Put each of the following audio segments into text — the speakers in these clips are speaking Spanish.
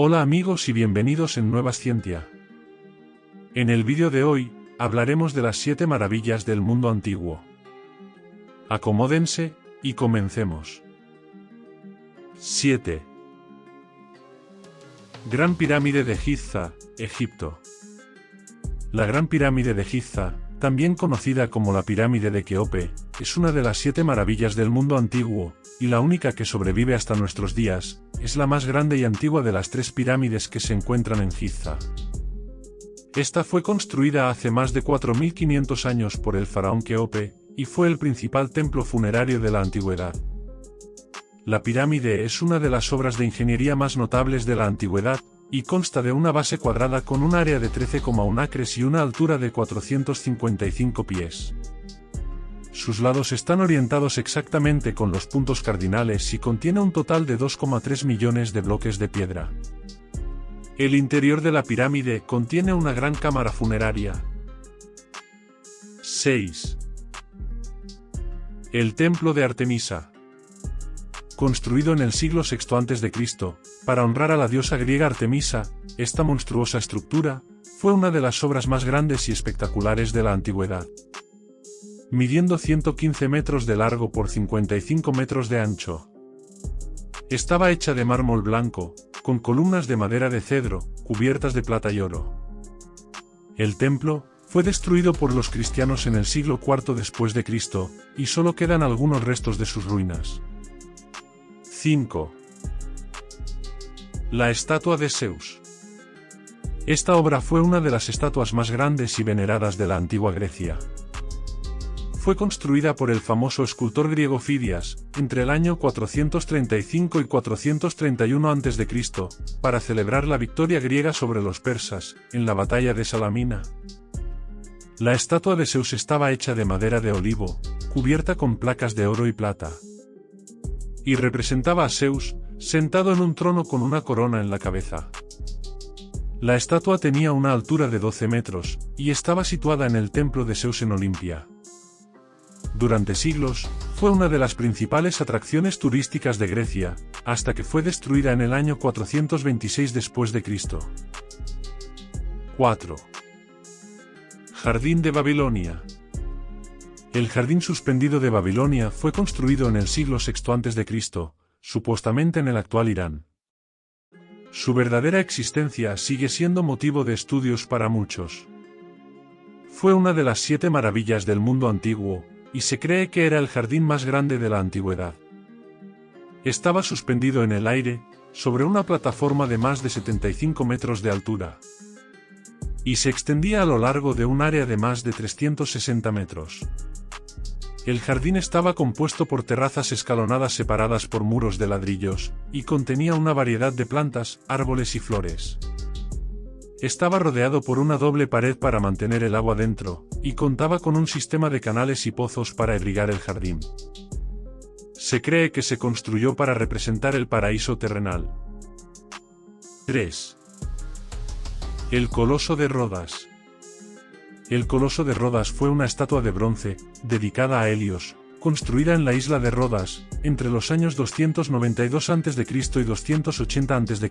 Hola amigos y bienvenidos en Nueva Ciencia. En el vídeo de hoy, hablaremos de las 7 maravillas del mundo antiguo. Acomódense, y comencemos. 7. Gran Pirámide de Giza, Egipto. La Gran Pirámide de Giza, también conocida como la Pirámide de Keope, es una de las 7 maravillas del mundo antiguo, y la única que sobrevive hasta nuestros días. Es la más grande y antigua de las 3 pirámides que se encuentran en Giza. Esta fue construida hace más de 4500 años por el faraón Keope, y fue el principal templo funerario de la antigüedad. La pirámide es una de las obras de ingeniería más notables de la antigüedad, y consta de una base cuadrada con un área de 13,1 acres y una altura de 455 pies. Sus lados están orientados exactamente con los puntos cardinales y contiene un total de 2,3 millones de bloques de piedra. El interior de la pirámide contiene una gran cámara funeraria. 6. El Templo de Artemisa. Construido en el siglo VI a.C., para honrar a la diosa griega Artemisa, esta monstruosa estructura fue una de las obras más grandes y espectaculares de la antigüedad. Midiendo 115 metros de largo por 55 metros de ancho. Estaba hecha de mármol blanco, con columnas de madera de cedro, cubiertas de plata y oro. El templo fue destruido por los cristianos en el siglo IV después de Cristo, y solo quedan algunos restos de sus ruinas. 5. La estatua de Zeus. Esta obra fue una de las estatuas más grandes y veneradas de la antigua Grecia. Fue construida por el famoso escultor griego Fidias, entre el año 435 y 431 a.C., para celebrar la victoria griega sobre los persas, en la batalla de Salamina. La estatua de Zeus estaba hecha de madera de olivo, cubierta con placas de oro y plata. Y representaba a Zeus, sentado en un trono con una corona en la cabeza. La estatua tenía una altura de 12 metros, y estaba situada en el templo de Zeus en Olimpia. Durante siglos, fue una de las principales atracciones turísticas de Grecia, hasta que fue destruida en el año 426 después de Cristo. 4. Jardín de Babilonia. El Jardín Suspendido de Babilonia fue construido en el siglo VI a.C., supuestamente en el actual Irán. Su verdadera existencia sigue siendo motivo de estudios para muchos. Fue una de las 7 maravillas del mundo antiguo, y se cree que era el jardín más grande de la antigüedad. Estaba suspendido en el aire, sobre una plataforma de más de 75 metros de altura. Y se extendía a lo largo de un área de más de 360 metros. El jardín estaba compuesto por terrazas escalonadas separadas por muros de ladrillos, y contenía una variedad de plantas, árboles y flores. Estaba rodeado por una doble pared para mantener el agua dentro, y contaba con un sistema de canales y pozos para irrigar el jardín. Se cree que se construyó para representar el paraíso terrenal. 3. El Coloso de Rodas. El Coloso de Rodas fue una estatua de bronce, dedicada a Helios, construida en la isla de Rodas, entre los años 292 a.C. y 280 a.C.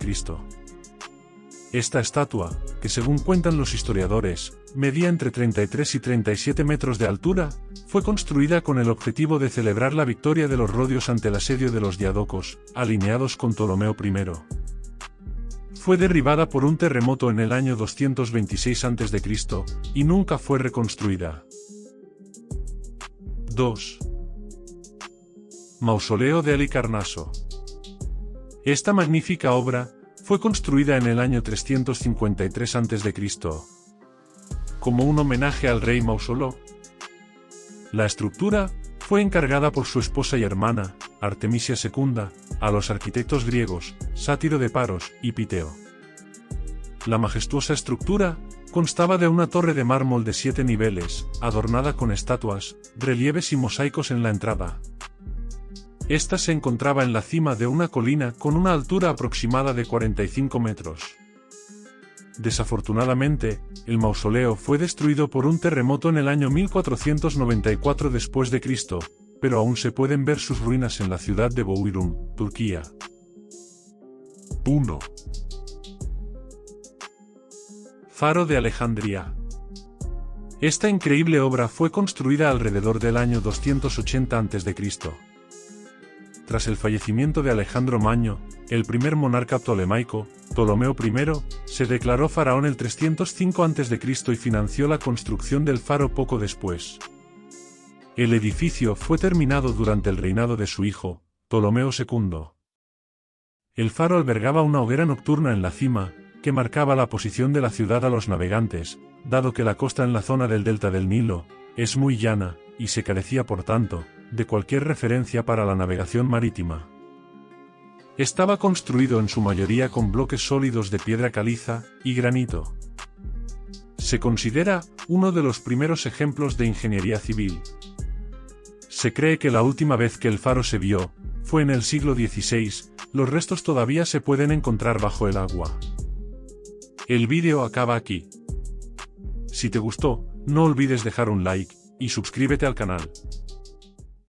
Esta estatua, que según cuentan los historiadores, medía entre 33 y 37 metros de altura, fue construida con el objetivo de celebrar la victoria de los rodios ante el asedio de los diadocos, alineados con Ptolomeo I. Fue derribada por un terremoto en el año 226 a.C., y nunca fue reconstruida. 2. Mausoleo de Halicarnaso. Esta magnífica obra fue construida en el año 353 a.C. como un homenaje al rey Mausoleo. La estructura fue encargada por su esposa y hermana, Artemisia II, a los arquitectos griegos, Sátiro de Paros y Piteo. La majestuosa estructura constaba de una torre de mármol de 7 niveles, adornada con estatuas, relieves y mosaicos en la entrada. Esta se encontraba en la cima de una colina con una altura aproximada de 45 metros. Desafortunadamente, el mausoleo fue destruido por un terremoto en el año 1494 después de Cristo, pero aún se pueden ver sus ruinas en la ciudad de Bouyrum, Turquía. 1. Faro de Alejandría. Esta increíble obra fue construida alrededor del año 280 a.C. Tras el fallecimiento de Alejandro Magno, el primer monarca ptolemaico, Ptolomeo I, se declaró faraón el 305 a.C. y financió la construcción del faro poco después. El edificio fue terminado durante el reinado de su hijo, Ptolomeo II. El faro albergaba una hoguera nocturna en la cima, que marcaba la posición de la ciudad a los navegantes, dado que la costa en la zona del delta del Nilo es muy llana, y se carecía por tanto de cualquier referencia para la navegación marítima. Estaba construido en su mayoría con bloques sólidos de piedra caliza y granito. Se considera uno de los primeros ejemplos de ingeniería civil. Se cree que la última vez que el faro se vio fue en el siglo XVI, los restos todavía se pueden encontrar bajo el agua. El vídeo acaba aquí. Si te gustó, no olvides dejar un like y suscríbete al canal.